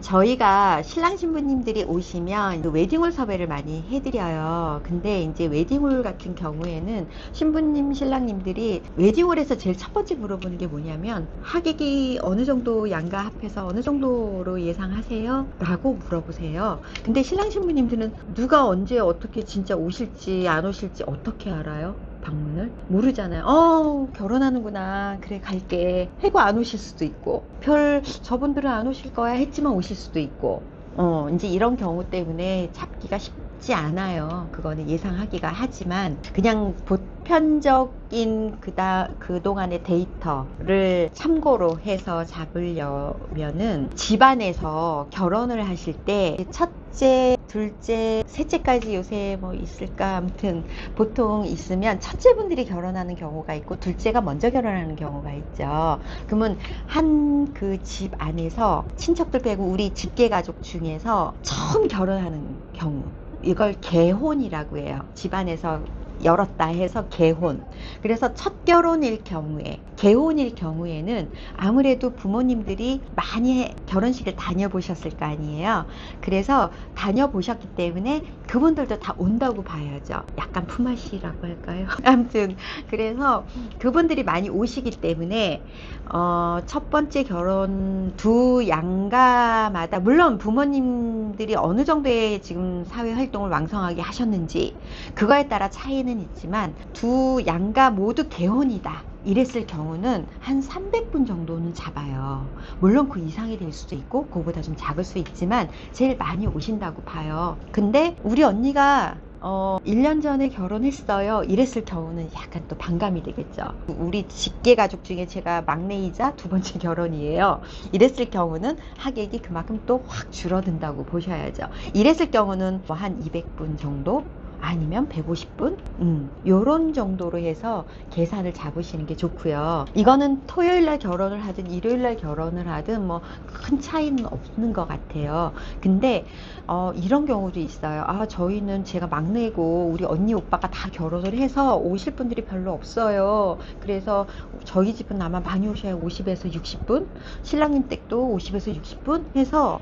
저희가 신랑 신부님들이 오시면 그 웨딩홀 섭외를 많이 해드려요. 근데 이제 웨딩홀 같은 경우에는 신부님, 신랑님들이 웨딩홀에서 제일 첫 번째 물어보는 게 뭐냐면 하객이 어느 정도 양가 합해서 어느 정도로 예상하세요? 라고 물어보세요. 근데 신랑 신부님들은 누가 언제 어떻게 진짜 오실지 안 오실지 어떻게 알아요? 방문을 모르잖아요. 결혼하는구나, 그래 갈게 해고 안 오실 수도 있고, 별 저분들은 안 오실 거야 했지만 오실 수도 있고, 이제 이런 경우 때문에 잡기가 쉽지 않아요. 그거는 예상하기가. 하지만 그냥 보편적인 그동안의 데이터를 참고로 해서 잡으려면은 집안에서 결혼을 하실 때 첫째, 둘째, 셋째까지 요새 뭐 있을까, 아무튼 보통 있으면 첫째분들이 결혼하는 경우가 있고 둘째가 먼저 결혼하는 경우가 있죠. 그러면 한 그 집 안에서 친척들 빼고 우리 직계 가족 중에서 처음 결혼하는 경우, 이걸 개혼이라고 해요. 집안에서 열었다 해서 개혼. 그래서 첫 결혼일 경우에, 개혼일 경우에는 아무래도 부모님들이 많이 결혼식을 다녀보셨을 거 아니에요. 그래서 다녀보셨기 때문에 그분들도 다 온다고 봐야죠. 약간 품앗이라고 할까요? 아무튼 그래서 그분들이 많이 오시기 때문에 첫 번째 결혼 두 양가마다, 물론 부모님들이 어느 정도의 지금 사회 활동을 왕성하게 하셨는지 그거에 따라 차이는 있지만 두 양가 모두 개혼이다 이랬을 경우는 한 300분 정도는 잡아요. 물론 그 이상이 될 수도 있고 그거보다 좀 작을 수 있지만 제일 많이 오신다고 봐요. 근데 우리 언니가 1년 전에 결혼했어요 이랬을 경우는 약간 또 반감이 되겠죠. 우리 직계 가족 중에 제가 막내이자 두 번째 결혼이에요 이랬을 경우는 하객이 그만큼 또 확 줄어든다고 보셔야죠. 이랬을 경우는 뭐 한 200분 정도, 아니면 150분? 요런 정도로 해서 계산을 잡으시는 게 좋고요. 이거는 토요일날 결혼을 하든 일요일날 결혼을 하든 뭐 큰 차이는 없는 것 같아요. 근데 이런 경우도 있어요. 저희는 제가 막내고 우리 언니 오빠가 다 결혼을 해서 오실 분들이 별로 없어요. 그래서 저희 집은 아마 많이 오셔야 50에서 60분, 신랑님 댁도 50에서 60분 해서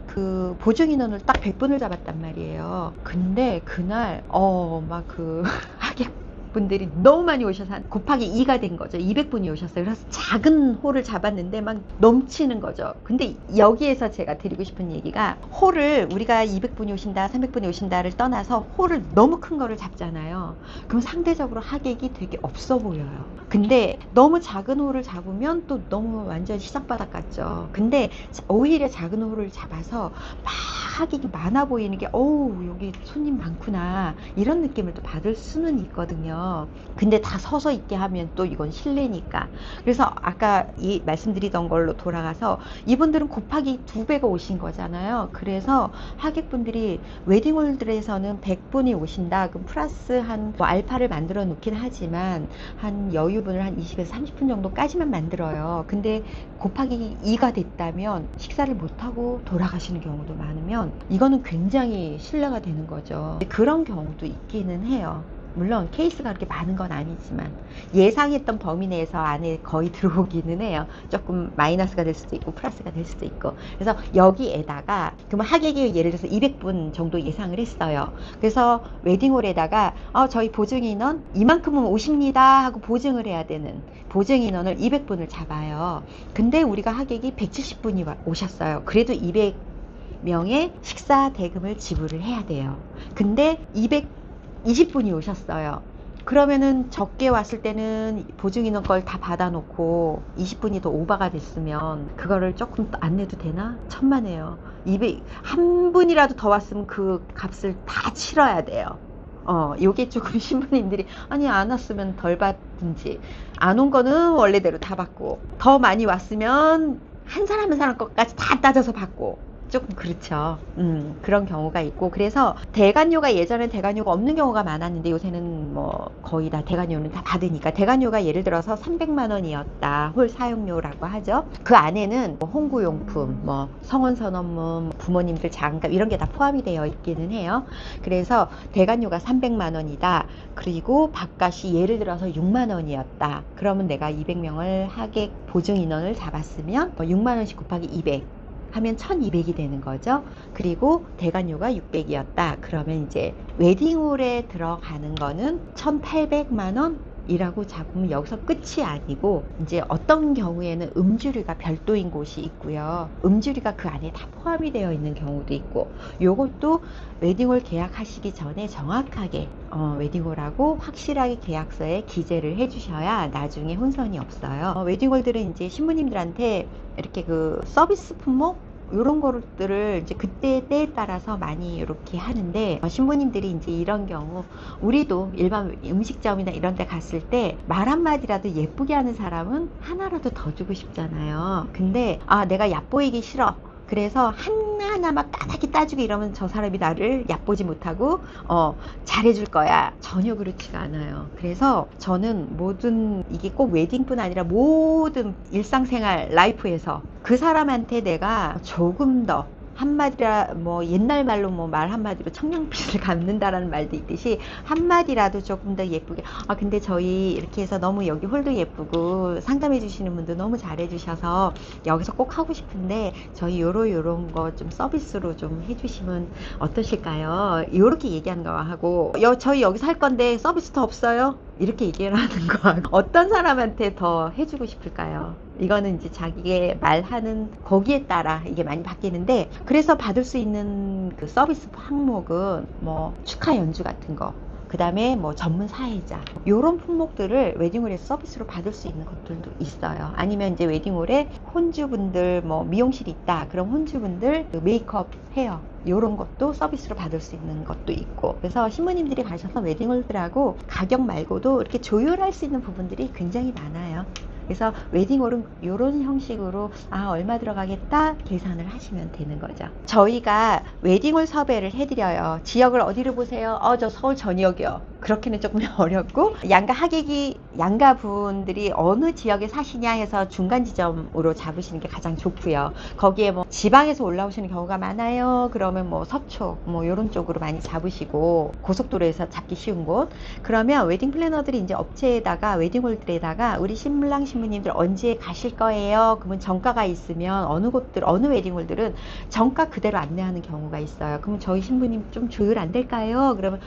그 보증 인원을 딱 100분을 잡았단 말이에요. 근데 그날 막 그 하객분들이 너무 많이 오셔서 곱하기 2가 된 거죠. 200분이 오셨어요. 그래서 작은 홀을 잡았는데 막 넘치는 거죠. 근데 여기에서 제가 드리고 싶은 얘기가, 홀을 우리가 200분이 오신다, 300분이 오신다를 떠나서 홀을 너무 큰 거를 잡잖아요. 그럼 상대적으로 하객이 되게 없어 보여요. 근데 너무 작은 홀을 잡으면 또 너무 완전 시장바닥 같죠. 근데 오히려 작은 홀을 잡아서 막 하객이 많아 보이는 게, 여기 손님 많구나 이런 느낌을 또 받을 수는 있거든요. 근데 다 서서 있게 하면 또 이건 실례니까. 그래서 아까 말씀드리던 걸로 돌아가서 이분들은 곱하기 2배가 오신 거잖아요. 그래서 하객분들이 웨딩홀들에서는 100분이 오신다 그럼 플러스 뭐 알파를 만들어 놓긴 하지만 한 여유분을 한 20에서 30분 정도까지만 만들어요. 근데 곱하기 2가 됐다면 식사를 못하고 돌아가시는 경우도 많으면 이거는 굉장히 신뢰가 되는 거죠. 그런 경우도 있기는 해요. 물론 케이스가 그렇게 많은 건 아니지만 예상했던 범위 내에서 안에 거의 들어오기는 해요. 조금 마이너스가 될 수도 있고 플러스가 될 수도 있고. 그래서 여기에다가 그러면 하객이 예를 들어서 200분 정도 예상을 했어요. 그래서 웨딩홀에다가 저희 보증 인원 이만큼은 오십니다 하고 보증을 해야 되는 보증 인원을 200분을 잡아요. 근데 우리가 하객이 170분이 오셨어요. 그래도 200명의 식사 대금을 지불을 해야 돼요. 근데 220분이 오셨어요. 그러면은 적게 왔을 때는 보증인원 걸 다 받아놓고 20분이 더 오버가 됐으면 그거를 조금 안 내도 되나? 천만에요. 한 분이라도 더 왔으면 그 값을 다 치러야 돼요. 요게 조금 신부님들이 안 왔으면 덜 받든지, 안 온 거는 원래대로 다 받고, 더 많이 왔으면 한 사람 한 사람 것까지 다 따져서 받고, 조금 그렇죠. 그런 경우가 있고. 그래서 대관료가, 예전엔 대관료가 없는 경우가 많았는데 요새는 뭐 거의 다 대관료는 다 받으니까, 대관료가 예를 들어서 300만 원이었다 홀 사용료라고 하죠. 그 안에는 뭐 홍구용품, 뭐 성원선언문, 부모님들 장갑 이런 게 다 포함이 되어 있기는 해요. 그래서 대관료가 300만 원이다 그리고 밥값이 예를 들어서 6만 원이었다 그러면 내가 200명을 하객 보증 인원을 잡았으면 6만 원씩 곱하기 200 하면 1200이 되는 거죠. 그리고 대관료가 600이었다. 그러면 이제 웨딩홀에 들어가는 거는 1800만 원 이라고 잡으면 여기서 끝이 아니고, 이제 어떤 경우에는 음주류가 별도인 곳이 있고요. 음주류가 그 안에 다 포함이 되어 있는 경우도 있고, 요것도 웨딩홀 계약하시기 전에 정확하게 웨딩홀하고 확실하게 계약서에 기재를 해주셔야 나중에 혼선이 없어요. 웨딩홀들은 이제 신부님들한테 이렇게 그 서비스 품목 이런 것들을 이제 그때 때에 따라서 많이 이렇게 하는데, 신부님들이 이제 이런 경우, 우리도 일반 음식점이나 이런 데 갔을 때 말 한마디라도 예쁘게 하는 사람은 하나라도 더 주고 싶잖아요. 근데 내가 얕보이기 싫어, 그래서 하나하나 막 까맣게 따지고 이러면 저 사람이 나를 얕보지 못하고 잘해줄 거야. 전혀 그렇지가 않아요. 그래서 저는 모든, 이게 꼭 웨딩뿐 아니라 모든 일상생활 라이프에서 그 사람한테 내가 조금 더 한마디라, 뭐 옛날 말로 뭐 말 한마디로 청량빛을 갚는다라는 말도 있듯이 한마디라도 조금 더 예쁘게, 근데 저희 이렇게 해서 너무 여기 홀도 예쁘고 상담해 주시는 분도 너무 잘해 주셔서 여기서 꼭 하고 싶은데 저희 요런 거 좀 서비스로 좀 해주시면 어떠실까요? 요렇게 얘기하는 거 하고, 저희 여기서 할 건데 서비스 더 없어요? 이렇게 얘기를 하는 거 어떤 사람한테 더 해주고 싶을까요? 이거는 이제 자기의 말하는 거기에 따라 이게 많이 바뀌는데, 그래서 받을 수 있는 그 서비스 항목은 뭐 축하 연주 같은 거, 그 다음에 뭐 전문 사회자, 요런 품목들을 웨딩홀에서 서비스로 받을 수 있는 것들도 있어요. 아니면 이제 웨딩홀에 혼주분들 뭐 미용실이 있다, 그럼 혼주분들 그 메이크업, 헤어 요런 것도 서비스로 받을 수 있는 것도 있고, 그래서 신부님들이 가셔서 웨딩홀들하고 가격 말고도 이렇게 조율할 수 있는 부분들이 굉장히 많아요. 그래서 웨딩홀은 이런 형식으로 얼마 들어가겠다 계산을 하시면 되는 거죠. 저희가 웨딩홀 섭외를 해드려요. 지역을 어디로 보세요? 저 서울 전역이요. 그렇게는 조금 어렵고, 양가 분들이 어느 지역에 사시냐 해서 중간 지점으로 잡으시는 게 가장 좋고요. 거기에 뭐 지방에서 올라오시는 경우가 많아요. 그러면 뭐 서초 뭐 이런 쪽으로 많이 잡으시고, 고속도로에서 잡기 쉬운 곳. 그러면 웨딩 플래너들이 이제 업체에다가 웨딩홀들에다가 우리 신랑 신부님들 언제 가실 거예요? 그러면 정가가 있으면 어느 웨딩홀들은 정가 그대로 안내하는 경우가 있어요. 그러면 저희 신부님 좀 조율 안 될까요? 그러면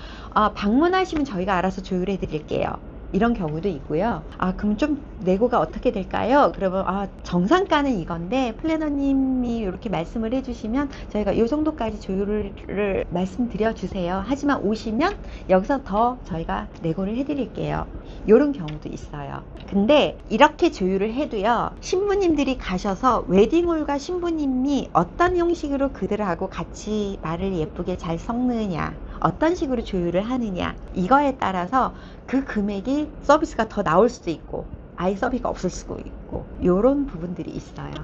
방문하시면 저희가 알아서 조율해 드릴게요. 이런 경우도 있고요. 그럼 좀 내고가 어떻게 될까요? 그러면 정상가는 이건데 플래너님이 이렇게 말씀을 해주시면 저희가 이 정도까지 조율을 말씀드려 주세요. 하지만 오시면 여기서 더 저희가 내고를 해드릴게요. 이런 경우도 있어요. 근데 이렇게 조율을 해도요, 신부님들이 가셔서 웨딩홀과 신부님이 어떤 형식으로 그들하고 같이 말을 예쁘게 잘 섞느냐, 어떤 식으로 조율을 하느냐, 이거에 따라서 그 금액이 서비스가 더 나올 수도 있고 아예 서비스가 없을 수도 있고, 이런 부분들이 있어요.